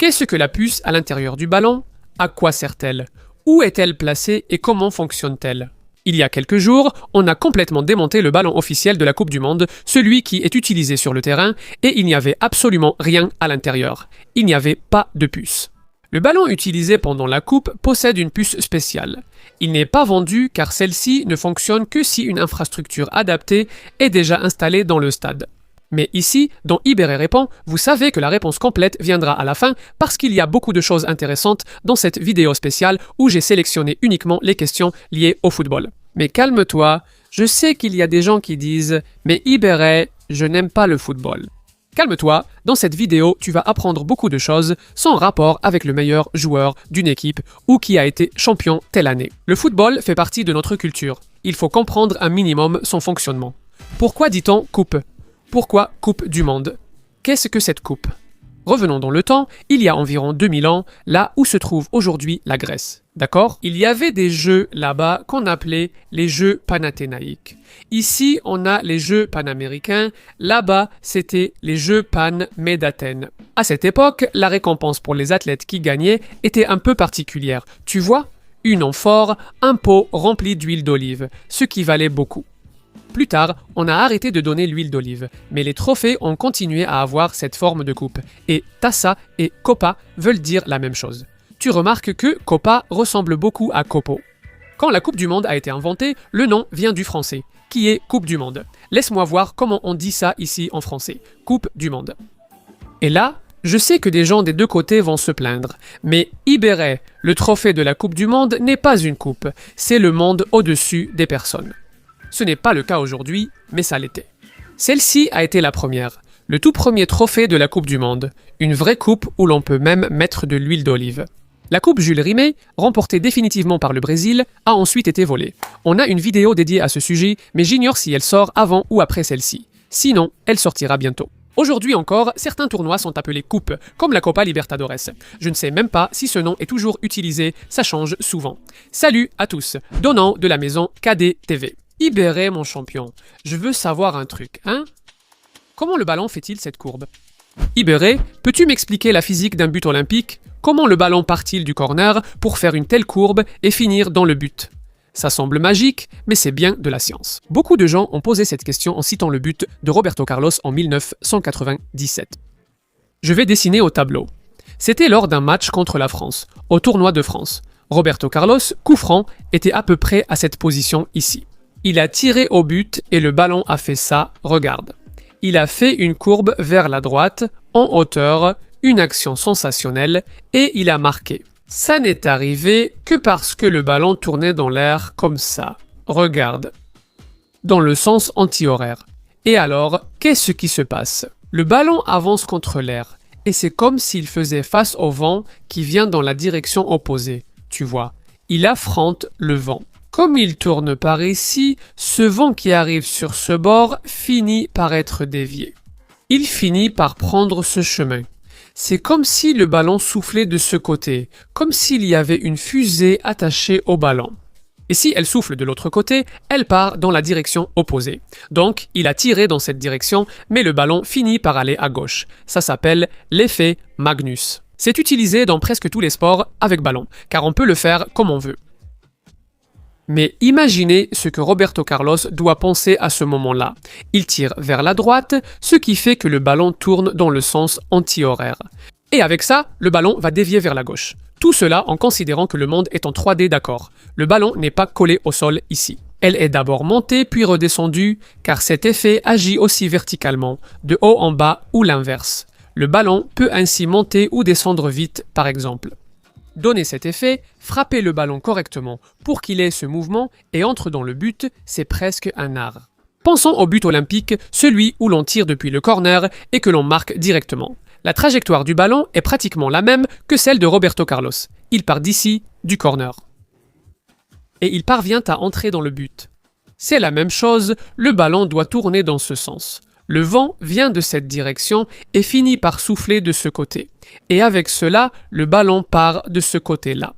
Qu'est-ce que la puce à l'intérieur du ballon? À quoi sert-elle? Où est-elle placée et comment fonctionne-t-elle? Il y a quelques jours, on a complètement démonté le ballon officiel de la Coupe du Monde, celui qui est utilisé sur le terrain, et il n'y avait absolument rien à l'intérieur. Il n'y avait pas de puce. Le ballon utilisé pendant la Coupe possède une puce spéciale. Il n'est pas vendu car celle-ci ne fonctionne que si une infrastructure adaptée est déjà installée dans le stade. Mais ici, dans Ibéré répond, vous savez que la réponse complète viendra à la fin parce qu'il y a beaucoup de choses intéressantes dans cette vidéo spéciale où j'ai sélectionné uniquement les questions liées au football. Mais calme-toi, je sais qu'il y a des gens qui disent « Mais Ibéré, je n'aime pas le football ». Calme-toi, dans cette vidéo, tu vas apprendre beaucoup de choses sans rapport avec le meilleur joueur d'une équipe ou qui a été champion telle année. Le football fait partie de notre culture. Il faut comprendre un minimum son fonctionnement. Pourquoi dit-on coupe? Pourquoi Coupe du Monde? Qu'est-ce que cette coupe? Revenons dans le temps, il y a environ 2000 ans, là où se trouve aujourd'hui la Grèce. D'accord? Il y avait des jeux là-bas qu'on appelait les Jeux panathénaïques. Ici, on a les Jeux panaméricains. Là-bas, c'était les Jeux Pan-mais d'Athènes. À cette époque, la récompense pour les athlètes qui gagnaient était un peu particulière. Tu vois? Une amphore, un pot rempli d'huile d'olive, ce qui valait beaucoup. Plus tard, on a arrêté de donner l'huile d'olive, mais les trophées ont continué à avoir cette forme de coupe. Et tassa et copa veulent dire la même chose. Tu remarques que copa ressemble beaucoup à copo. Quand la Coupe du Monde a été inventée, le nom vient du français, qui est Coupe du Monde. Laisse-moi voir comment on dit ça ici en français. Coupe du Monde. Et là, je sais que des gens des deux côtés vont se plaindre, mais Ibéré, le trophée de la Coupe du Monde, n'est pas une coupe, c'est le monde au-dessus des personnes. Ce n'est pas le cas aujourd'hui, mais ça l'était. Celle-ci a été la première, le tout premier trophée de la Coupe du Monde, une vraie coupe où l'on peut même mettre de l'huile d'olive. La coupe Jules Rimet, remportée définitivement par le Brésil, a ensuite été volée. On a une vidéo dédiée à ce sujet, mais j'ignore si elle sort avant ou après celle-ci. Sinon, elle sortira bientôt. Aujourd'hui encore, certains tournois sont appelés coupes, comme la Copa Libertadores. Je ne sais même pas si ce nom est toujours utilisé, ça change souvent. Salut à tous, Donald de la maison KDTV. Ibéré, mon champion, je veux savoir un truc, hein? Comment le ballon fait-il cette courbe? Ibéré, peux-tu m'expliquer la physique d'un but olympique? Comment le ballon part-il du corner pour faire une telle courbe et finir dans le but? Ça semble magique, mais c'est bien de la science. Beaucoup de gens ont posé cette question en citant le but de Roberto Carlos en 1997. Je vais dessiner au tableau. C'était lors d'un match contre la France, au tournoi de France. Roberto Carlos, coup franc, était à peu près à cette position ici. Il a tiré au but et le ballon a fait ça, regarde. Il a fait une courbe vers la droite, en hauteur, une action sensationnelle, et il a marqué. Ça n'est arrivé que parce que le ballon tournait dans l'air comme ça. Regarde. Dans le sens anti-horaire. Et alors, qu'est-ce qui se passe? Le ballon avance contre l'air, et c'est comme s'il faisait face au vent qui vient dans la direction opposée. Tu vois, il affronte le vent. Comme il tourne par ici, ce vent qui arrive sur ce bord finit par être dévié. Il finit par prendre ce chemin. C'est comme si le ballon soufflait de ce côté, comme s'il y avait une fusée attachée au ballon. Et si elle souffle de l'autre côté, elle part dans la direction opposée. Donc, il a tiré dans cette direction, mais le ballon finit par aller à gauche. Ça s'appelle l'effet Magnus. C'est utilisé dans presque tous les sports avec ballon, car on peut le faire comme on veut. Mais imaginez ce que Roberto Carlos doit penser à ce moment-là. Il tire vers la droite, ce qui fait que le ballon tourne dans le sens anti-horaire. Et avec ça, le ballon va dévier vers la gauche. Tout cela en considérant que le monde est en 3D d'accord. Le ballon n'est pas collé au sol ici. Elle est d'abord montée puis redescendue, car cet effet agit aussi verticalement, de haut en bas ou l'inverse. Le ballon peut ainsi monter ou descendre vite, par exemple. Donner cet effet, frapper le ballon correctement pour qu'il ait ce mouvement et entre dans le but, c'est presque un art. Pensons au but olympique, celui où l'on tire depuis le corner et que l'on marque directement. La trajectoire du ballon est pratiquement la même que celle de Roberto Carlos. Il part d'ici, du corner. Et il parvient à entrer dans le but. C'est la même chose, le ballon doit tourner dans ce sens. Le vent vient de cette direction et finit par souffler de ce côté. Et avec cela, le ballon part de ce côté-là.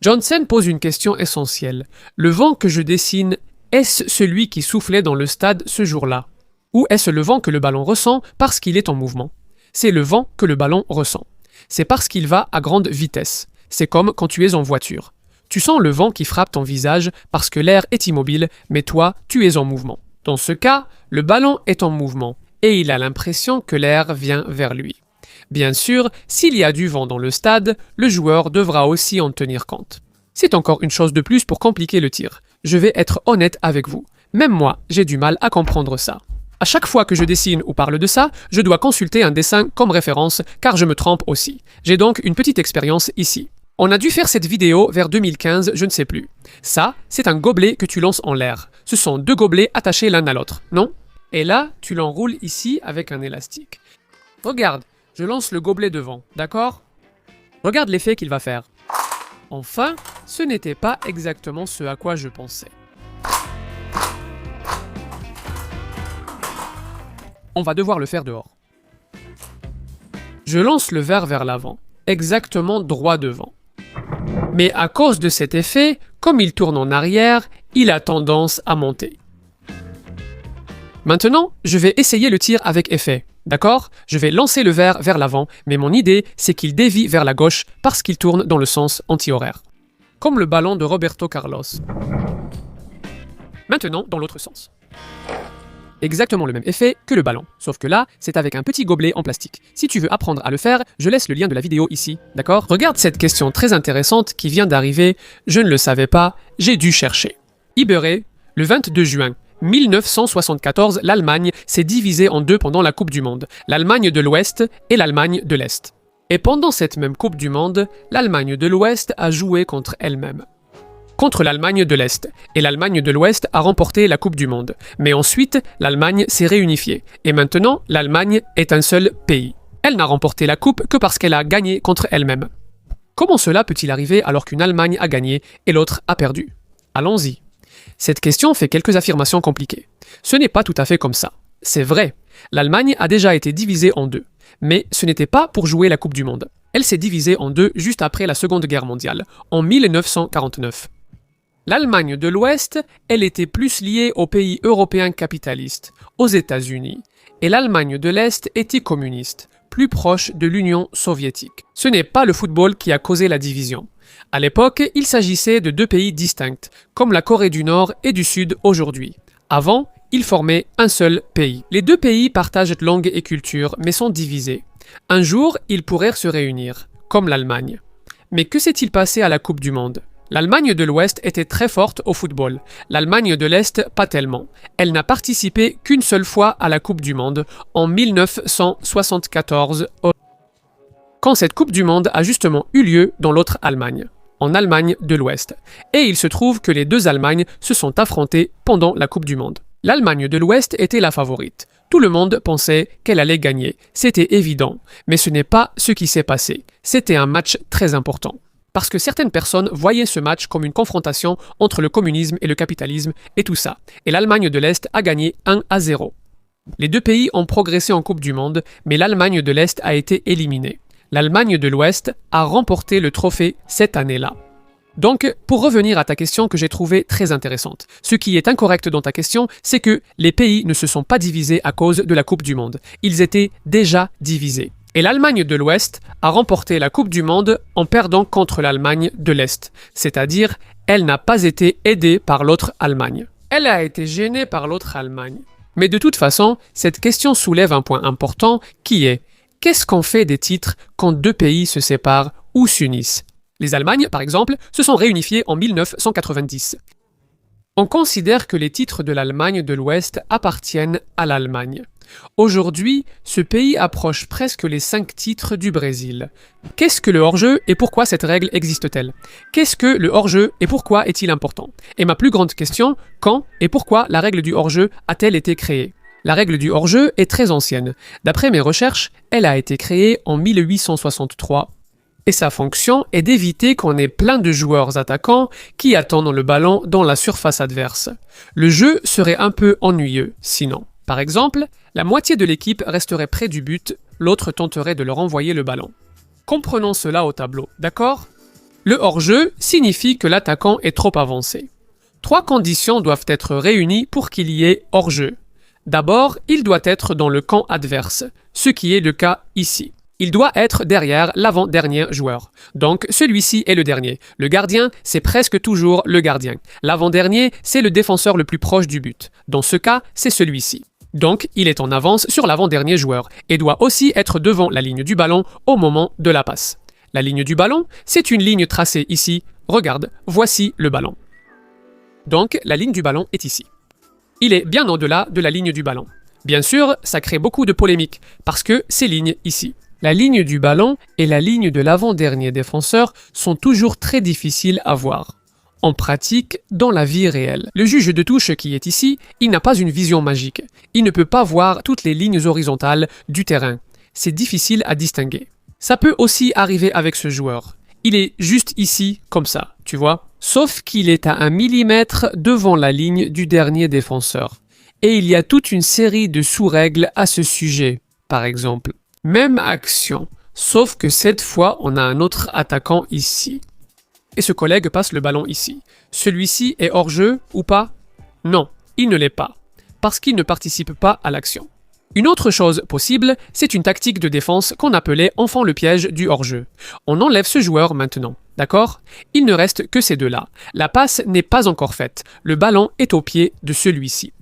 Johnson pose une question essentielle. Le vent que je dessine, est-ce celui qui soufflait dans le stade ce jour-là? Ou est-ce le vent que le ballon ressent parce qu'il est en mouvement? C'est le vent que le ballon ressent. C'est parce qu'il va à grande vitesse. C'est comme quand tu es en voiture. Tu sens le vent qui frappe ton visage parce que l'air est immobile, mais toi, tu es en mouvement. Dans ce cas, le ballon est en mouvement et il a l'impression que l'air vient vers lui. Bien sûr, s'il y a du vent dans le stade, le joueur devra aussi en tenir compte. C'est encore une chose de plus pour compliquer le tir. Je vais être honnête avec vous. Même moi, j'ai du mal à comprendre ça. À chaque fois que je dessine ou parle de ça, je dois consulter un dessin comme référence car je me trompe aussi. J'ai donc une petite expérience ici. On a dû faire cette vidéo vers 2015, je ne sais plus. Ça, c'est un gobelet que tu lances en l'air. Ce sont deux gobelets attachés l'un à l'autre, non? Et là, tu l'enroules ici avec un élastique. Regarde, je lance le gobelet devant, d'accord? Regarde l'effet qu'il va faire. Enfin, ce n'était pas exactement ce à quoi je pensais. On va devoir le faire dehors. Je lance le verre vers l'avant, exactement droit devant. Mais à cause de cet effet, comme il tourne en arrière, il a tendance à monter. Maintenant, je vais essayer le tir avec effet, d'accord? Je vais lancer le verre vers l'avant, mais mon idée, c'est qu'il dévie vers la gauche parce qu'il tourne dans le sens anti-horaire. Comme le ballon de Roberto Carlos. Maintenant, dans l'autre sens. Exactement le même effet que le ballon, sauf que là, c'est avec un petit gobelet en plastique. Si tu veux apprendre à le faire, je laisse le lien de la vidéo ici, d'accord? Regarde cette question très intéressante qui vient d'arriver, je ne le savais pas, j'ai dû chercher. Ibéré, le 22 juin 1974, l'Allemagne s'est divisée en deux pendant la Coupe du Monde, l'Allemagne de l'Ouest et l'Allemagne de l'Est. Et pendant cette même Coupe du Monde, l'Allemagne de l'Ouest a joué contre elle-même. Contre l'Allemagne de l'Est, et l'Allemagne de l'Ouest a remporté la Coupe du Monde. Mais ensuite, l'Allemagne s'est réunifiée, et maintenant, l'Allemagne est un seul pays. Elle n'a remporté la Coupe que parce qu'elle a gagné contre elle-même. Comment cela peut-il arriver alors qu'une Allemagne a gagné et l'autre a perdu? Allons-y. Cette question fait quelques affirmations compliquées. Ce n'est pas tout à fait comme ça. C'est vrai, l'Allemagne a déjà été divisée en deux, mais ce n'était pas pour jouer la Coupe du Monde. Elle s'est divisée en deux juste après la Seconde Guerre mondiale, en 1949. L'Allemagne de l'Ouest, elle était plus liée aux pays européens capitalistes, aux États-Unis, et l'Allemagne de l'Est était communiste, plus proche de l'Union soviétique. Ce n'est pas le football qui a causé la division. À l'époque, il s'agissait de deux pays distincts, comme la Corée du Nord et du Sud aujourd'hui. Avant, ils formaient un seul pays. Les deux pays partagent langue et culture, mais sont divisés. Un jour, ils pourraient se réunir, comme l'Allemagne. Mais que s'est-il passé à la Coupe du Monde ? L'Allemagne de l'Ouest était très forte au football, l'Allemagne de l'Est pas tellement. Elle n'a participé qu'une seule fois à la Coupe du Monde, en 1974, quand cette Coupe du Monde a justement eu lieu dans l'autre Allemagne, en Allemagne de l'Ouest. Et il se trouve que les deux Allemagnes se sont affrontées pendant la Coupe du Monde. L'Allemagne de l'Ouest était la favorite. Tout le monde pensait qu'elle allait gagner, c'était évident. Mais ce n'est pas ce qui s'est passé. C'était un match très important. Parce que certaines personnes voyaient ce match comme une confrontation entre le communisme et le capitalisme et tout ça. Et l'Allemagne de l'Est a gagné 1-0. Les deux pays ont progressé en Coupe du Monde, mais l'Allemagne de l'Est a été éliminée. L'Allemagne de l'Ouest a remporté le trophée cette année-là. Donc, pour revenir à ta question que j'ai trouvée très intéressante, ce qui est incorrect dans ta question, c'est que les pays ne se sont pas divisés à cause de la Coupe du Monde. Ils étaient déjà divisés. Et l'Allemagne de l'Ouest a remporté la Coupe du Monde en perdant contre l'Allemagne de l'Est. C'est-à-dire, elle n'a pas été aidée par l'autre Allemagne. Elle a été gênée par l'autre Allemagne. Mais de toute façon, cette question soulève un point important qui est: qu'est-ce qu'on fait des titres quand deux pays se séparent ou s'unissent? Les Allemagnes, par exemple, se sont réunifiées en 1990. On considère que les titres de l'Allemagne de l'Ouest appartiennent à l'Allemagne. Aujourd'hui, ce pays approche presque les 5 titres du Brésil. Qu'est-ce que le hors-jeu et pourquoi cette règle existe-t-elle? Qu'est-ce que le hors-jeu et pourquoi est-il important? Et ma plus grande question, quand et pourquoi la règle du hors-jeu a-t-elle été créée? La règle du hors-jeu est très ancienne. D'après mes recherches, elle a été créée en 1863. Et sa fonction est d'éviter qu'on ait plein de joueurs attaquants qui attendent le ballon dans la surface adverse. Le jeu serait un peu ennuyeux, sinon. Par exemple, la moitié de l'équipe resterait près du but, l'autre tenterait de leur envoyer le ballon. Comprenons cela au tableau, d'accord? Le hors-jeu signifie que l'attaquant est trop avancé. 3 conditions doivent être réunies pour qu'il y ait hors-jeu. D'abord, il doit être dans le camp adverse, ce qui est le cas ici. Il doit être derrière l'avant-dernier joueur. Donc celui-ci est le dernier. Le gardien, c'est presque toujours le gardien. L'avant-dernier, c'est le défenseur le plus proche du but. Dans ce cas, c'est celui-ci. Donc il est en avance sur l'avant-dernier joueur et doit aussi être devant la ligne du ballon au moment de la passe. La ligne du ballon, c'est une ligne tracée ici. Regarde, voici le ballon. Donc la ligne du ballon est ici. Il est bien au-delà de la ligne du ballon. Bien sûr, ça crée beaucoup de polémiques parce que ces lignes ici. La ligne du ballon et la ligne de l'avant-dernier défenseur sont toujours très difficiles à voir. En pratique, dans la vie réelle, le juge de touche qui est ici, il n'a pas une vision magique. Il ne peut pas voir toutes les lignes horizontales du terrain. C'est difficile à distinguer. Ça peut aussi arriver avec ce joueur. Il est juste ici, comme ça, tu vois. Sauf qu'il est à 1 millimètre devant la ligne du dernier défenseur. Et il y a toute une série de sous-règles à ce sujet, par exemple. Même action, sauf que cette fois, on a un autre attaquant ici. Et ce collègue passe le ballon ici. Celui-ci est hors-jeu ou pas? Non, il ne l'est pas, parce qu'il ne participe pas à l'action. Une autre chose possible, c'est une tactique de défense qu'on appelait enfant le piège du hors-jeu. On enlève ce joueur maintenant, d'accord? Il ne reste que ces deux-là. La passe n'est pas encore faite. Le ballon est au pied de celui-ci.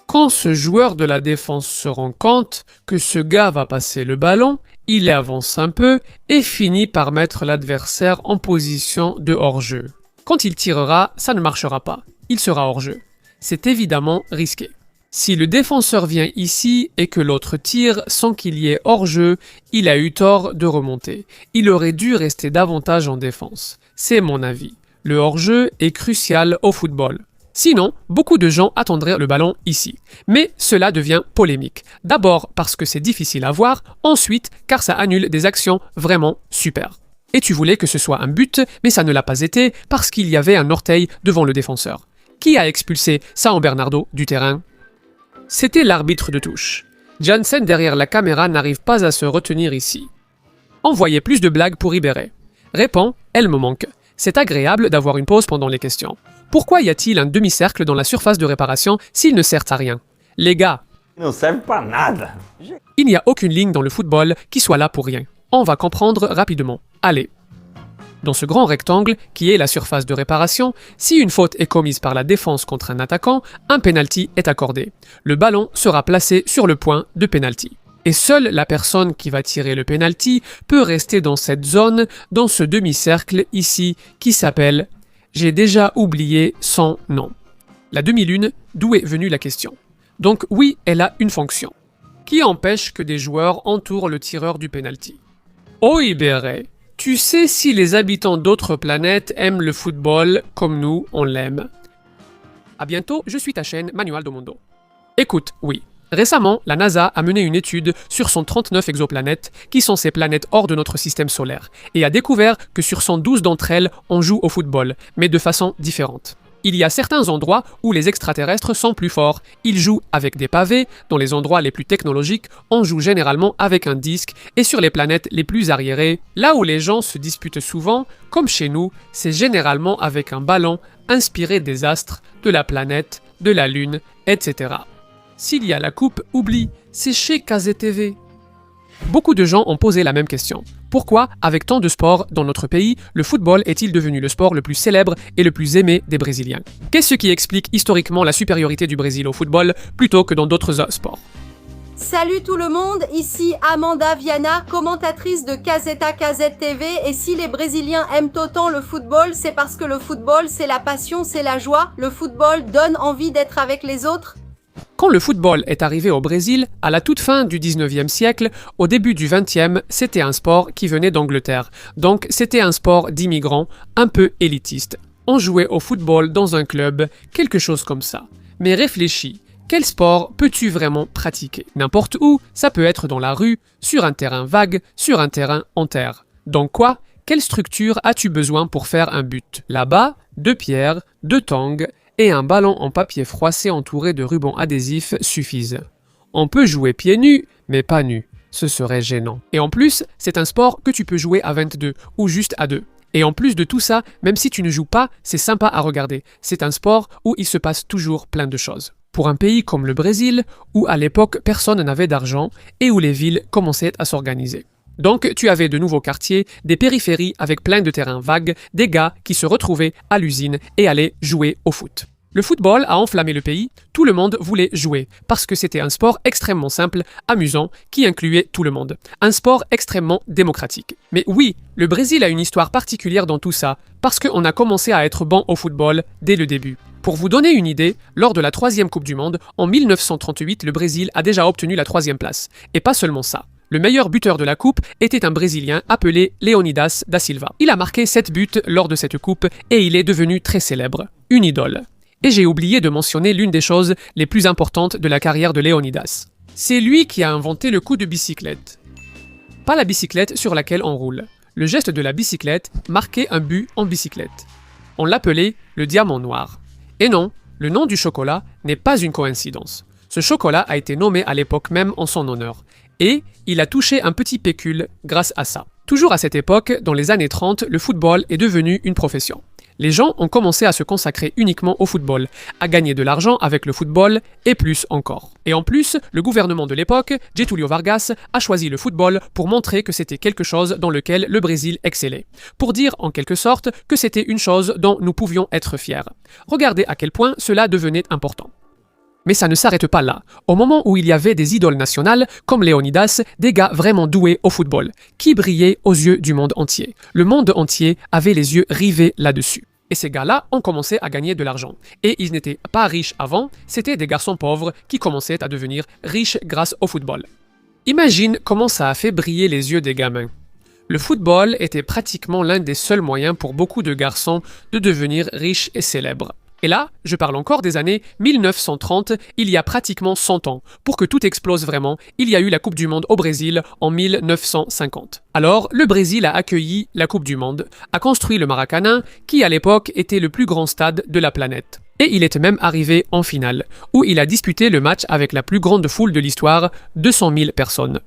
Quand ce joueur de la défense se rend compte que ce gars va passer le ballon, il avance un peu et finit par mettre l'adversaire en position de hors-jeu. Quand il tirera, ça ne marchera pas. Il sera hors-jeu. C'est évidemment risqué. Si le défenseur vient ici et que l'autre tire sans qu'il y ait hors-jeu, il a eu tort de remonter. Il aurait dû rester davantage en défense. C'est mon avis. Le hors-jeu est crucial au football. Sinon, beaucoup de gens attendraient le ballon ici. Mais cela devient polémique. D'abord parce que c'est difficile à voir, ensuite car ça annule des actions vraiment super. Et tu voulais que ce soit un but, mais ça ne l'a pas été parce qu'il y avait un orteil devant le défenseur. Qui a expulsé San Bernardo du terrain? C'était l'arbitre de touche. Jansen derrière la caméra n'arrive pas à se retenir ici. Envoyez plus de blagues pour Ribéry. Réponds, elle me manque. C'est agréable d'avoir une pause pendant les questions. Pourquoi y a-t-il un demi-cercle dans la surface de réparation s'il ne sert à rien? Les gars, Não serve pra nada. il n'y a aucune ligne dans le football qui soit là pour rien. On va comprendre rapidement. Allez. Dans ce grand rectangle, qui est la surface de réparation, si une faute est commise par la défense contre un attaquant, un penalty est accordé. Le ballon sera placé sur le point de penalty. Et seule la personne qui va tirer le penalty peut rester dans cette zone, dans ce demi-cercle ici, qui s'appelle... J'ai déjà oublié son nom. La demi-lune, d'où est venue la question. Donc oui, elle a une fonction. Qui empêche que des joueurs entourent le tireur du penalty? Oh Ribéry, tu sais si les habitants d'autres planètes aiment le football comme nous, on l'aime. À bientôt, je suis ta chaîne Manual do Mundo. Écoute, oui. Récemment, la NASA a mené une étude sur 139 exoplanètes, qui sont ces planètes hors de notre système solaire, et a découvert que sur 112 d'entre elles, on joue au football, mais de façon différente. Il y a certains endroits où les extraterrestres sont plus forts. Ils jouent avec des pavés, dans les endroits les plus technologiques, on joue généralement avec un disque, et sur les planètes les plus arriérées, là où les gens se disputent souvent, comme chez nous, c'est généralement avec un ballon inspiré des astres, de la planète, de la Lune, etc. S'il y a la coupe, oublie, c'est chez KZTV. Beaucoup de gens ont posé la même question. Pourquoi, avec tant de sports dans notre pays, le football est-il devenu le sport le plus célèbre et le plus aimé des Brésiliens? Qu'est-ce qui explique historiquement la supériorité du Brésil au football plutôt que dans d'autres sports? Salut tout le monde, ici Amanda Viana, commentatrice de Gazeta KZTV, et si les Brésiliens aiment autant le football, c'est parce que le football c'est la passion, c'est la joie, le football donne envie d'être avec les autres. Quand le football est arrivé au Brésil, à la toute fin du 19e siècle, au début du 20e, c'était un sport qui venait d'Angleterre. Donc c'était un sport d'immigrants, un peu élitiste. On jouait au football dans un club, quelque chose comme ça. Mais réfléchis, quel sport peux-tu vraiment pratiquer? N'importe où, ça peut être dans la rue, sur un terrain vague, sur un terrain en terre. Donc quoi? Quelle structure as-tu besoin pour faire un but? Là-bas, 2 pierres, 2 tongs, et un ballon en papier froissé entouré de rubans adhésifs suffisent. On peut jouer pieds nus, mais pas nus. Ce serait gênant. Et en plus, c'est un sport que tu peux jouer à 22 ou juste à 2. Et en plus de tout ça, même si tu ne joues pas, c'est sympa à regarder. C'est un sport où il se passe toujours plein de choses. Pour un pays comme le Brésil, où à l'époque personne n'avait d'argent et où les villes commençaient à s'organiser. Donc tu avais de nouveaux quartiers, des périphéries avec plein de terrains vagues, des gars qui se retrouvaient à l'usine et allaient jouer au foot. Le football a enflammé le pays, tout le monde voulait jouer, parce que c'était un sport extrêmement simple, amusant, qui incluait tout le monde. Un sport extrêmement démocratique. Mais oui, le Brésil a une histoire particulière dans tout ça, parce qu'on a commencé à être bon au football dès le début. Pour vous donner une idée, lors de la 3e Coupe du Monde, en 1938, le Brésil a déjà obtenu la 3e place. Et pas seulement ça. Le meilleur buteur de la coupe était un Brésilien appelé Leonidas da Silva. Il a marqué 7 buts lors de cette coupe et il est devenu très célèbre. Une idole. Et j'ai oublié de mentionner l'une des choses les plus importantes de la carrière de Leonidas. C'est lui qui a inventé le coup de bicyclette. Pas la bicyclette sur laquelle on roule. Le geste de la bicyclette marquait un but en bicyclette. On l'appelait le diamant noir. Et non, le nom du chocolat n'est pas une coïncidence. Ce chocolat a été nommé à l'époque même en son honneur. Et il a touché un petit pécule grâce à ça. Toujours à cette époque, dans les années 30, le football est devenu une profession. Les gens ont commencé à se consacrer uniquement au football, à gagner de l'argent avec le football et plus encore. Et en plus, le gouvernement de l'époque, Getúlio Vargas, a choisi le football pour montrer que c'était quelque chose dans lequel le Brésil excellait. Pour dire en quelque sorte que c'était une chose dont nous pouvions être fiers. Regardez à quel point cela devenait important. Mais ça ne s'arrête pas là. Au moment où il y avait des idoles nationales, comme Leonidas, des gars vraiment doués au football, qui brillaient aux yeux du monde entier. Le monde entier avait les yeux rivés là-dessus. Et ces gars-là ont commencé à gagner de l'argent. Et ils n'étaient pas riches avant, c'était des garçons pauvres qui commençaient à devenir riches grâce au football. Imagine comment ça a fait briller les yeux des gamins. Le football était pratiquement l'un des seuls moyens pour beaucoup de garçons de devenir riches et célèbres. Et là, je parle encore des années 1930, il y a pratiquement 100 ans. Pour que tout explose vraiment, il y a eu la Coupe du Monde au Brésil en 1950. Alors, le Brésil a accueilli la Coupe du Monde, a construit le Maracanã, qui à l'époque était le plus grand stade de la planète. Et il était même arrivé en finale, où il a disputé le match avec la plus grande foule de l'histoire, 200 000 personnes.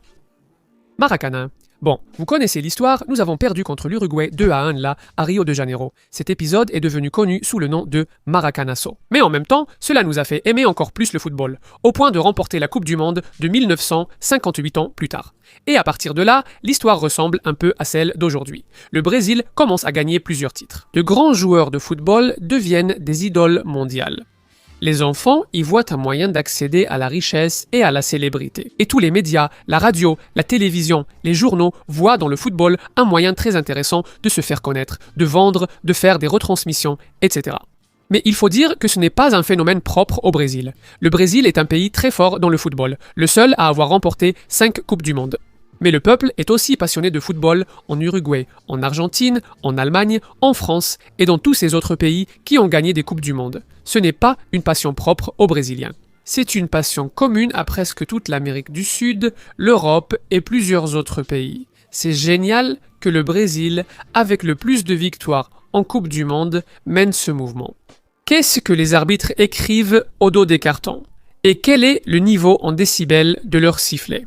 Maracanã. Bon, vous connaissez l'histoire, nous avons perdu contre l'Uruguay 2-1 là, à Rio de Janeiro. Cet épisode est devenu connu sous le nom de Maracanazo. Mais en même temps, cela nous a fait aimer encore plus le football, au point de remporter la Coupe du Monde de 1958 ans plus tard. Et à partir de là, l'histoire ressemble un peu à celle d'aujourd'hui. Le Brésil commence à gagner plusieurs titres. De grands joueurs de football deviennent des idoles mondiales. Les enfants y voient un moyen d'accéder à la richesse et à la célébrité. Et tous les médias, la radio, la télévision, les journaux voient dans le football un moyen très intéressant de se faire connaître, de vendre, de faire des retransmissions, etc. Mais il faut dire que ce n'est pas un phénomène propre au Brésil. Le Brésil est un pays très fort dans le football, le seul à avoir remporté 5 Coupes du Monde. Mais le peuple est aussi passionné de football en Uruguay, en Argentine, en Allemagne, en France et dans tous ces autres pays qui ont gagné des Coupes du Monde. Ce n'est pas une passion propre aux Brésiliens. C'est une passion commune à presque toute l'Amérique du Sud, l'Europe et plusieurs autres pays. C'est génial que le Brésil, avec le plus de victoires en Coupe du Monde, mène ce mouvement. Qu'est-ce que les arbitres écrivent au dos des cartons? Et quel est le niveau en décibels de leur sifflet?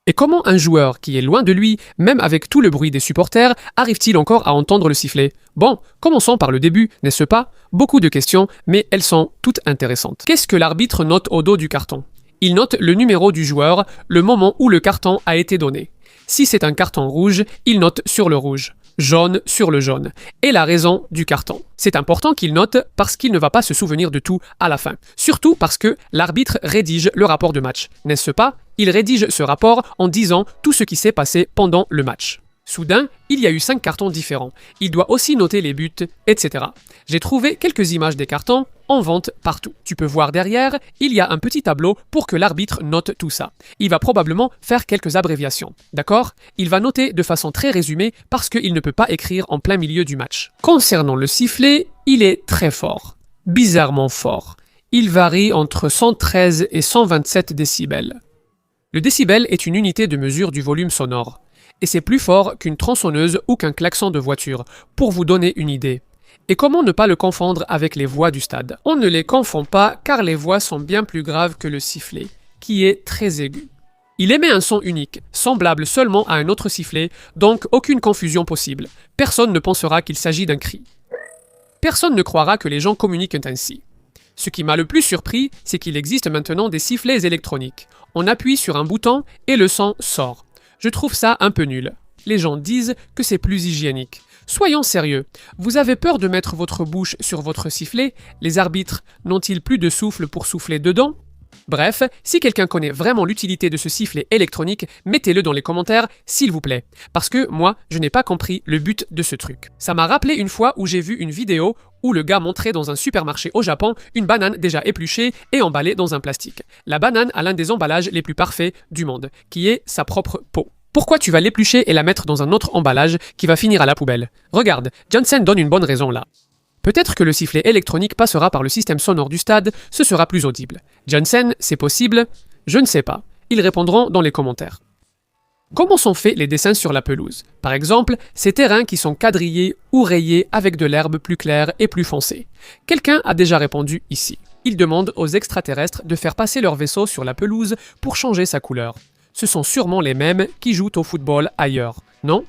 Et comment un joueur qui est loin de lui, même avec tout le bruit des supporters, arrive-t-il encore à entendre le sifflet? Bon, commençons par le début, n'est-ce pas? Beaucoup de questions, mais elles sont toutes intéressantes. Qu'est-ce que l'arbitre note au dos du carton? Il note le numéro du joueur, le moment où le carton a été donné. Si c'est un carton rouge, il note sur le rouge. Jaune sur le jaune, et la raison du carton. C'est important qu'il note parce qu'il ne va pas se souvenir de tout à la fin. Surtout parce que l'arbitre rédige le rapport de match, n'est-ce pas? Il rédige ce rapport en disant tout ce qui s'est passé pendant le match. Soudain, il y a eu 5 cartons différents. Il doit aussi noter les buts, etc. J'ai trouvé quelques images des cartons en vente partout. Tu peux voir derrière, il y a un petit tableau pour que l'arbitre note tout ça. Il va probablement faire quelques abréviations, d'accord? Il va noter de façon très résumée parce qu'il ne peut pas écrire en plein milieu du match. Concernant le sifflet, il est très fort. Bizarrement fort. Il varie entre 113 et 127 décibels. Le décibel est une unité de mesure du volume sonore. Et c'est plus fort qu'une tronçonneuse ou qu'un klaxon de voiture, pour vous donner une idée. Et comment ne pas le confondre avec les voix du stade? On ne les confond pas car les voix sont bien plus graves que le sifflet, qui est très aigu. Il émet un son unique, semblable seulement à un autre sifflet, donc aucune confusion possible. Personne ne pensera qu'il s'agit d'un cri. Personne ne croira que les gens communiquent ainsi. Ce qui m'a le plus surpris, c'est qu'il existe maintenant des sifflets électroniques. On appuie sur un bouton et le son sort. Je trouve ça un peu nul. Les gens disent que c'est plus hygiénique. Soyons sérieux. Vous avez peur de mettre votre bouche sur votre sifflet? Les arbitres n'ont-ils plus de souffle pour souffler dedans? Bref, si quelqu'un connaît vraiment l'utilité de ce sifflet électronique, mettez-le dans les commentaires, s'il vous plaît. Parce que moi, je n'ai pas compris le but de ce truc. Ça m'a rappelé une fois où j'ai vu une vidéo où le gars montrait dans un supermarché au Japon une banane déjà épluchée et emballée dans un plastique. La banane a l'un des emballages les plus parfaits du monde, qui est sa propre peau. Pourquoi tu vas l'éplucher et la mettre dans un autre emballage qui va finir à la poubelle? Regarde, Jansen donne une bonne raison là. Peut-être que le sifflet électronique passera par le système sonore du stade, ce sera plus audible. Jansen, c'est possible? Je ne sais pas. Ils répondront dans les commentaires. Comment sont faits les dessins sur la pelouse? Par exemple, ces terrains qui sont quadrillés ou rayés avec de l'herbe plus claire et plus foncée. Quelqu'un a déjà répondu ici. Il demande aux extraterrestres de faire passer leur vaisseau sur la pelouse pour changer sa couleur. Ce sont sûrement les mêmes qui jouent au football ailleurs, non?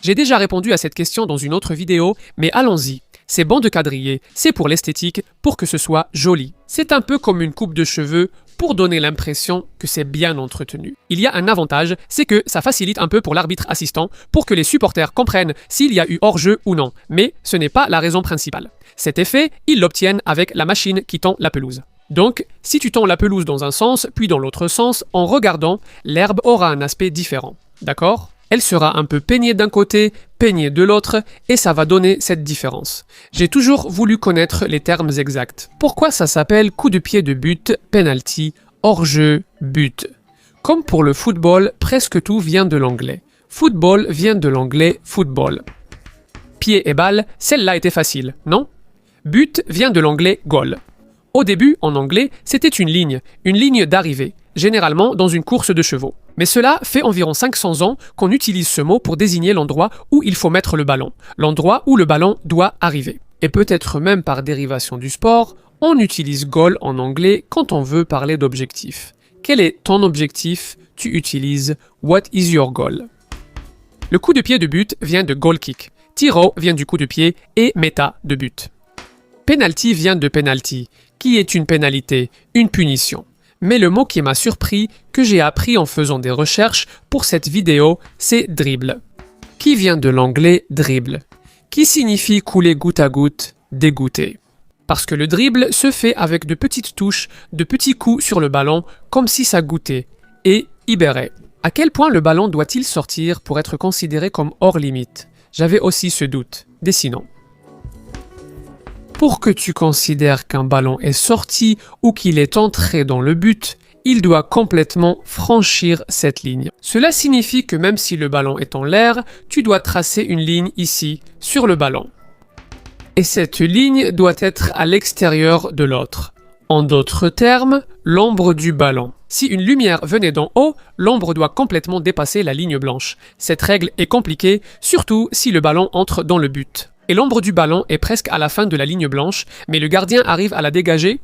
J'ai déjà répondu à cette question dans une autre vidéo, mais allons-y. C'est bon de quadriller, c'est pour l'esthétique, pour que ce soit joli. C'est un peu comme une coupe de cheveux pour donner l'impression que c'est bien entretenu. Il y a un avantage, c'est que ça facilite un peu pour l'arbitre assistant, pour que les supporters comprennent s'il y a eu hors-jeu ou non. Mais ce n'est pas la raison principale. Cet effet, ils l'obtiennent avec la machine qui tond la pelouse. Donc, si tu tonds la pelouse dans un sens, puis dans l'autre sens, en regardant, l'herbe aura un aspect différent. D'accord ? Elle sera un peu peignée d'un côté, peignée de l'autre, et ça va donner cette différence. J'ai toujours voulu connaître les termes exacts. Pourquoi ça s'appelle coup de pied de but, penalty, hors-jeu, but? Comme pour le football, presque tout vient de l'anglais. Football vient de l'anglais football. Pied et balle, celle-là était facile, non? But vient de l'anglais goal. Au début, en anglais, c'était une ligne d'arrivée, généralement dans une course de chevaux. Mais cela fait environ 500 ans qu'on utilise ce mot pour désigner l'endroit où il faut mettre le ballon, l'endroit où le ballon doit arriver. Et peut-être même par dérivation du sport, on utilise goal en anglais quand on veut parler d'objectif. Quel est ton objectif? Tu utilises what is your goal? Le coup de pied de but vient de goal kick, tiro vient du coup de pied et meta de but. Penalty vient de penalty, qui est une pénalité, une punition. Mais le mot qui m'a surpris, que j'ai appris en faisant des recherches pour cette vidéo, c'est dribble, qui vient de l'anglais dribble, qui signifie couler goutte à goutte, dégoûter. Parce que le dribble se fait avec de petites touches, de petits coups sur le ballon, comme si ça goûtait, et ibérait. À quel point le ballon doit-il sortir pour être considéré comme hors limite? J'avais aussi ce doute. Dessinons. Pour que tu considères qu'un ballon est sorti ou qu'il est entré dans le but, il doit complètement franchir cette ligne. Cela signifie que même si le ballon est en l'air, tu dois tracer une ligne ici, sur le ballon. Et cette ligne doit être à l'extérieur de l'autre. En d'autres termes, l'ombre du ballon. Si une lumière venait d'en haut, l'ombre doit complètement dépasser la ligne blanche. Cette règle est compliquée, surtout si le ballon entre dans le but. Et l'ombre du ballon est presque à la fin de la ligne blanche, mais le gardien arrive à la dégager.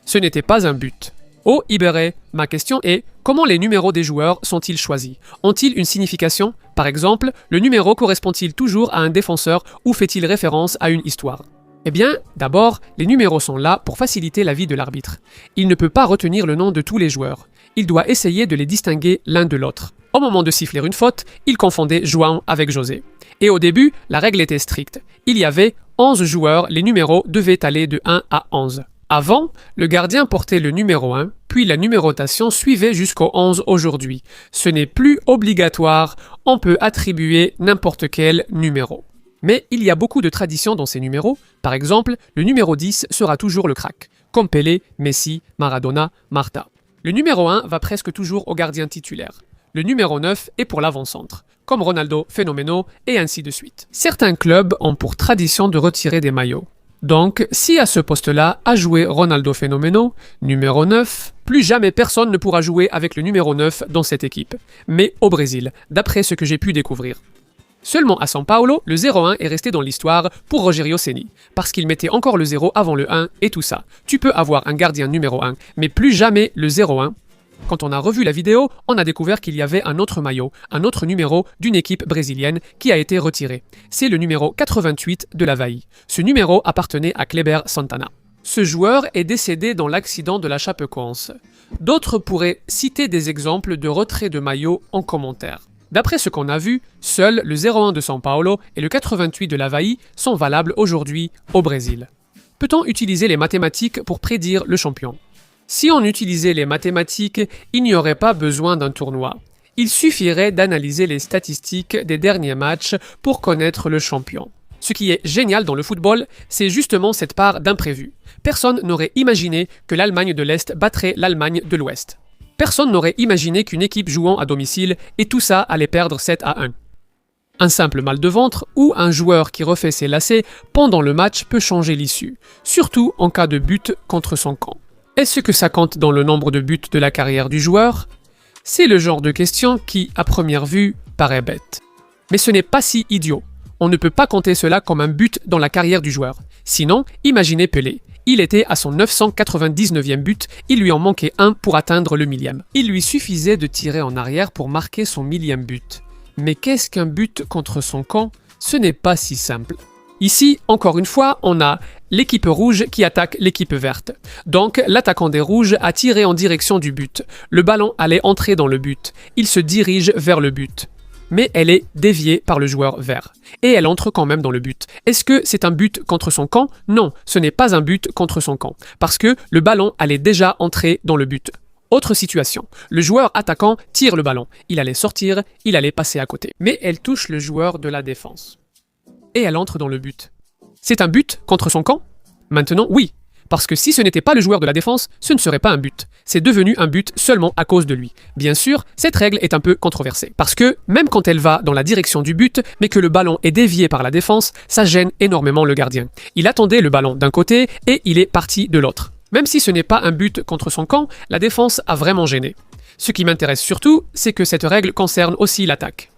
Ce n'était pas un but. Oh Ibéré, ma question est, comment les numéros des joueurs sont-ils choisis? Ont-ils une signification? Par exemple, le numéro correspond-il toujours à un défenseur ou fait-il référence à une histoire? Eh bien, d'abord, les numéros sont là pour faciliter la vie de l'arbitre. Il ne peut pas retenir le nom de tous les joueurs. Il doit essayer de les distinguer l'un de l'autre. Au moment de siffler une faute, il confondait João avec José. Et au début, la règle était stricte. Il y avait 11 joueurs, les numéros devaient aller de 1 à 11. Avant, le gardien portait le numéro 1, puis la numérotation suivait jusqu'au 11 aujourd'hui. Ce n'est plus obligatoire, on peut attribuer n'importe quel numéro. Mais il y a beaucoup de traditions dans ces numéros. Par exemple, le numéro 10 sera toujours le crack, comme Pelé, Messi, Maradona, Marta. Le numéro 1 va presque toujours au gardien titulaire. Le numéro 9 est pour l'avant-centre, comme Ronaldo, Fenomeno, et ainsi de suite. Certains clubs ont pour tradition de retirer des maillots. Donc, si à ce poste-là a joué Ronaldo Fenomeno, numéro 9, plus jamais personne ne pourra jouer avec le numéro 9 dans cette équipe. Mais au Brésil, d'après ce que j'ai pu découvrir. Seulement à São Paulo, le 0-1 est resté dans l'histoire pour Rogério Ceni, parce qu'il mettait encore le 0 avant le 1 et tout ça. Tu peux avoir un gardien numéro 1, mais plus jamais le 0-1. Quand on a revu la vidéo, on a découvert qu'il y avait un autre maillot, un autre numéro d'une équipe brésilienne qui a été retiré. C'est le numéro 88 de l'Avaí. Ce numéro appartenait à Kleber Santana. Ce joueur est décédé dans l'accident de la Chapecoense. D'autres pourraient citer des exemples de retrait de maillot en commentaire. D'après ce qu'on a vu, seuls le 0-1 de São Paulo et le 88 de l'Avaí sont valables aujourd'hui au Brésil. Peut-on utiliser les mathématiques pour prédire le champion? Si on utilisait les mathématiques, il n'y aurait pas besoin d'un tournoi. Il suffirait d'analyser les statistiques des derniers matchs pour connaître le champion. Ce qui est génial dans le football, c'est justement cette part d'imprévu. Personne n'aurait imaginé que l'Allemagne de l'Est battrait l'Allemagne de l'Ouest. Personne n'aurait imaginé qu'une équipe jouant à domicile et tout ça allait perdre 7-1. Un simple mal de ventre ou un joueur qui refait ses lacets pendant le match peut changer l'issue, surtout en cas de but contre son camp. Est-ce que ça compte dans le nombre de buts de la carrière du joueur? C'est le genre de question qui, à première vue, paraît bête. Mais ce n'est pas si idiot. On ne peut pas compter cela comme un but dans la carrière du joueur. Sinon, imaginez Pelé. Il était à son 999e but, il lui en manquait un pour atteindre le 1000e. Il lui suffisait de tirer en arrière pour marquer son 1000e but. Mais qu'est-ce qu'un but contre son camp? Ce n'est pas si simple. Ici, encore une fois, on a l'équipe rouge qui attaque l'équipe verte. Donc, l'attaquant des rouges a tiré en direction du but. Le ballon allait entrer dans le but. Il se dirige vers le but. Mais elle est déviée par le joueur vert. Et elle entre quand même dans le but. Est-ce que c'est un but contre son camp? Non, ce n'est pas un but contre son camp. Parce que le ballon allait déjà entrer dans le but. Autre situation. Le joueur attaquant tire le ballon. Il allait sortir, il allait passer à côté. Mais elle touche le joueur de la défense. Et elle entre dans le but. C'est un but contre son camp? Maintenant, oui. Parce que si ce n'était pas le joueur de la défense, ce ne serait pas un but. C'est devenu un but seulement à cause de lui. Bien sûr, cette règle est un peu controversée. Parce que, même quand elle va dans la direction du but, mais que le ballon est dévié par la défense, ça gêne énormément le gardien. Il attendait le ballon d'un côté et il est parti de l'autre. Même si ce n'est pas un but contre son camp, la défense a vraiment gêné. Ce qui m'intéresse surtout, c'est que cette règle concerne aussi l'attaque.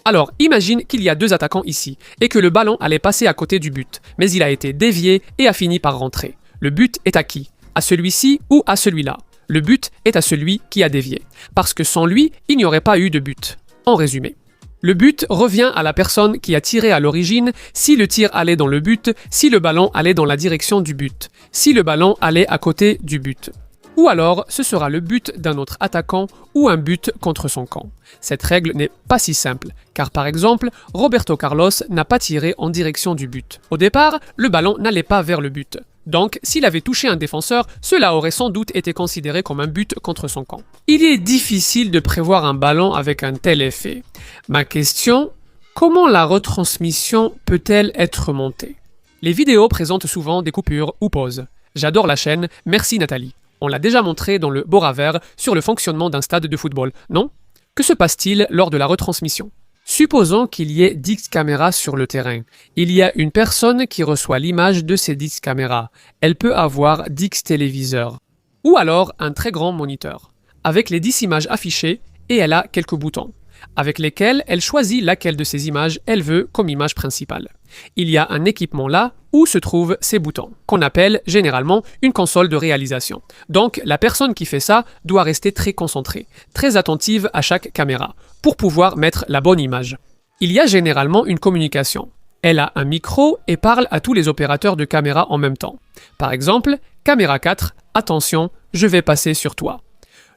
Alors, imagine qu'il y a deux attaquants ici, et que le ballon allait passer à côté du but, mais il a été dévié et a fini par rentrer. Le but est à qui? À celui-ci ou à celui-là? Le but est à celui qui a dévié. Parce que sans lui, il n'y aurait pas eu de but. En résumé. Le but revient à la personne qui a tiré à l'origine si le tir allait dans le but, si le ballon allait dans la direction du but, si le ballon allait à côté du but. Ou alors, ce sera le but d'un autre attaquant ou un but contre son camp. Cette règle n'est pas si simple, car par exemple, Roberto Carlos n'a pas tiré en direction du but. Au départ, le ballon n'allait pas vers le but. Donc, s'il avait touché un défenseur, cela aurait sans doute été considéré comme un but contre son camp. Il est difficile de prévoir un ballon avec un tel effet. Ma question, comment la retransmission peut-elle être montée? Les vidéos présentent souvent des coupures ou pauses. J'adore la chaîne, merci Nathalie. On l'a déjà montré dans le Bora Vert sur le fonctionnement d'un stade de football, non? Que se passe-t-il lors de la retransmission? Supposons qu'il y ait 10 caméras sur le terrain. Il y a une personne qui reçoit l'image de ces 10 caméras. Elle peut avoir 10 téléviseurs. Ou alors un très grand moniteur, avec les 10 images affichées et elle a quelques boutons, avec lesquels elle choisit laquelle de ces images elle veut comme image principale. Il y a un équipement là où se trouvent ces boutons, qu'on appelle généralement une console de réalisation. Donc la personne qui fait ça doit rester très concentrée, très attentive à chaque caméra, pour pouvoir mettre la bonne image. Il y a généralement une communication. Elle a un micro et parle à tous les opérateurs de caméra en même temps. Par exemple, caméra 4, attention, je vais passer sur toi.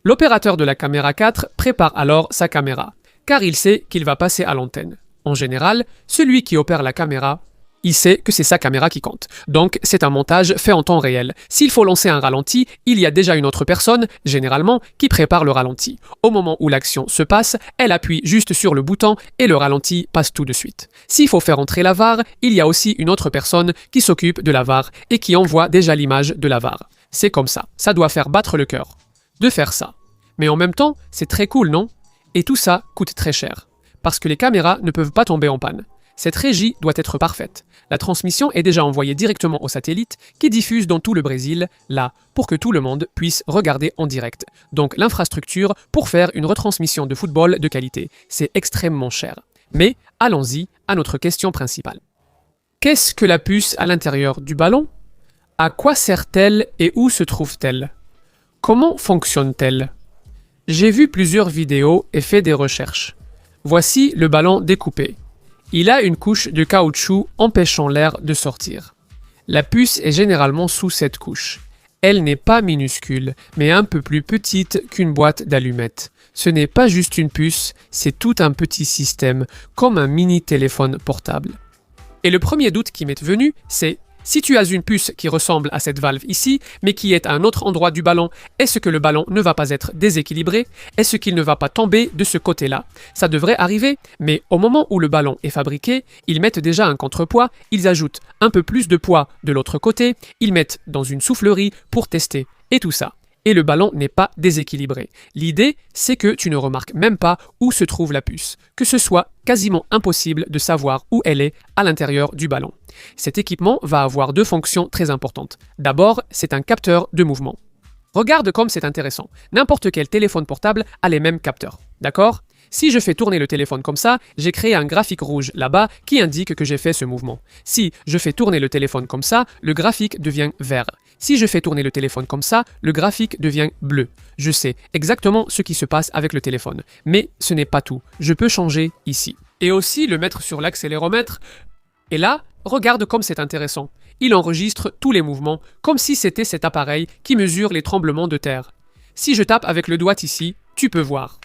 L'opérateur de la caméra 4 prépare alors sa caméra, car il sait qu'il va passer à l'antenne. En général, celui qui opère la caméra, il sait que c'est sa caméra qui compte. Donc, c'est un montage fait en temps réel. S'il faut lancer un ralenti, il y a déjà une autre personne, généralement, qui prépare le ralenti. Au moment où l'action se passe, elle appuie juste sur le bouton et le ralenti passe tout de suite. S'il faut faire entrer la VAR, il y a aussi une autre personne qui s'occupe de la VAR et qui envoie déjà l'image de la VAR. C'est comme ça. Ça doit faire battre le cœur de faire ça. Mais en même temps, c'est très cool, non? Et tout ça coûte très cher. Parce que les caméras ne peuvent pas tomber en panne. Cette régie doit être parfaite. La transmission est déjà envoyée directement au satellite qui diffuse dans tout le Brésil, là, pour que tout le monde puisse regarder en direct. Donc l'infrastructure pour faire une retransmission de football de qualité, c'est extrêmement cher. Mais allons-y à notre question principale. Qu'est-ce que la puce à l'intérieur du ballon? À quoi sert-elle et où se trouve-t-elle? Comment fonctionne-t-elle? J'ai vu plusieurs vidéos et fait des recherches. Voici le ballon découpé. Il a une couche de caoutchouc empêchant l'air de sortir. La puce est généralement sous cette couche. Elle n'est pas minuscule, mais un peu plus petite qu'une boîte d'allumettes. Ce n'est pas juste une puce, c'est tout un petit système, comme un mini téléphone portable. Et le premier doute qui m'est venu, c'est si tu as une puce qui ressemble à cette valve ici, mais qui est à un autre endroit du ballon, est-ce que le ballon ne va pas être déséquilibré? Est-ce qu'il ne va pas tomber de ce côté-là? Ça devrait arriver, mais au moment où le ballon est fabriqué, ils mettent déjà un contrepoids, ils ajoutent un peu plus de poids de l'autre côté, ils mettent dans une soufflerie pour tester, et tout ça. Et le ballon n'est pas déséquilibré. L'idée, c'est que tu ne remarques même pas où se trouve la puce, que ce soit quasiment impossible de savoir où elle est à l'intérieur du ballon. Cet équipement va avoir deux fonctions très importantes. D'abord, c'est un capteur de mouvement. Regarde comme c'est intéressant. N'importe quel téléphone portable a les mêmes capteurs. D'accord ? Si je fais tourner le téléphone comme ça, j'ai créé un graphique rouge là-bas qui indique que j'ai fait ce mouvement. Si je fais tourner le téléphone comme ça, le graphique devient vert. Si je fais tourner le téléphone comme ça, le graphique devient bleu. Je sais exactement ce qui se passe avec le téléphone. Mais ce n'est pas tout. Je peux changer ici. Et aussi le mettre sur l'accéléromètre. Et là, regarde comme c'est intéressant. Il enregistre tous les mouvements, comme si c'était cet appareil qui mesure les tremblements de terre. Si je tape avec le doigt ici, tu peux voir.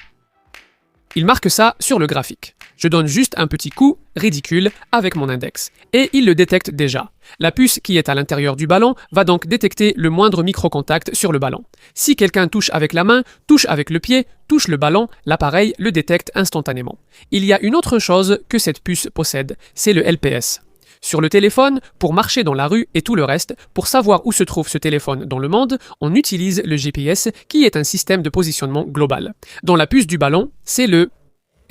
Il marque ça sur le graphique. Je donne juste un petit coup ridicule avec mon index. Et il le détecte déjà. La puce qui est à l'intérieur du ballon va donc détecter le moindre microcontact sur le ballon. Si quelqu'un touche avec la main, touche avec le pied, touche le ballon, l'appareil le détecte instantanément. Il y a une autre chose que cette puce possède, c'est le LPS. Sur le téléphone, pour marcher dans la rue et tout le reste, pour savoir où se trouve ce téléphone dans le monde, on utilise le GPS qui est un système de positionnement global. Dans la puce du ballon, c'est le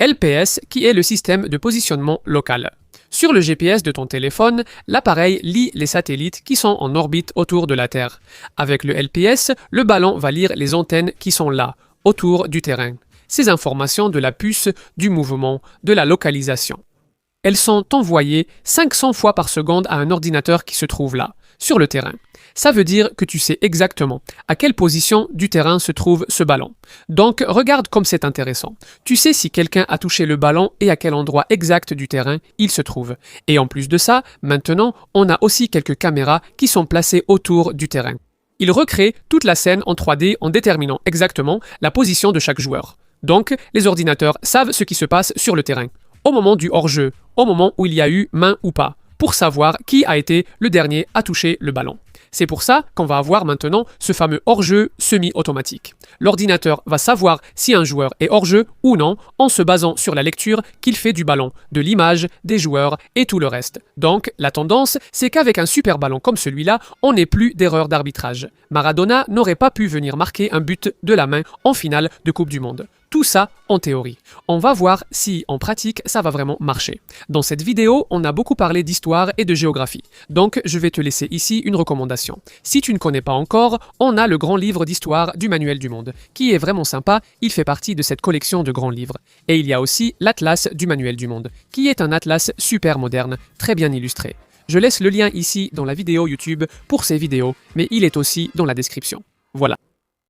LPS qui est le système de positionnement local. Sur le GPS de ton téléphone, l'appareil lit les satellites qui sont en orbite autour de la Terre. Avec le LPS, le ballon va lire les antennes qui sont là, autour du terrain. Ces informations de la puce, du mouvement, de la localisation. Elles sont envoyées 500 fois par seconde à un ordinateur qui se trouve là, sur le terrain. Ça veut dire que tu sais exactement à quelle position du terrain se trouve ce ballon. Donc, regarde comme c'est intéressant. Tu sais si quelqu'un a touché le ballon et à quel endroit exact du terrain il se trouve. Et en plus de ça, maintenant, on a aussi quelques caméras qui sont placées autour du terrain. Il recrée toute la scène en 3D en déterminant exactement la position de chaque joueur. Donc, les ordinateurs savent ce qui se passe sur le terrain. Au moment du hors-jeu, au moment où il y a eu main ou pas, pour savoir qui a été le dernier à toucher le ballon. C'est pour ça qu'on va avoir maintenant ce fameux hors-jeu semi-automatique. L'ordinateur va savoir si un joueur est hors-jeu ou non en se basant sur la lecture qu'il fait du ballon, de l'image, des joueurs et tout le reste. Donc, la tendance, c'est qu'avec un super ballon comme celui-là, on n'ait plus d'erreur d'arbitrage. Maradona n'aurait pas pu venir marquer un but de la main en finale de Coupe du Monde. Tout ça en théorie. On va voir si, en pratique, ça va vraiment marcher. Dans cette vidéo, on a beaucoup parlé d'histoire et de géographie. Donc, je vais te laisser ici une recommandation. Si tu ne connais pas encore, on a le grand livre d'histoire du Manuel du Monde, qui est vraiment sympa, il fait partie de cette collection de grands livres. Et il y a aussi l'Atlas du Manuel du Monde, qui est un atlas super moderne, très bien illustré. Je laisse le lien ici dans la vidéo YouTube pour ces vidéos, mais il est aussi dans la description. Voilà.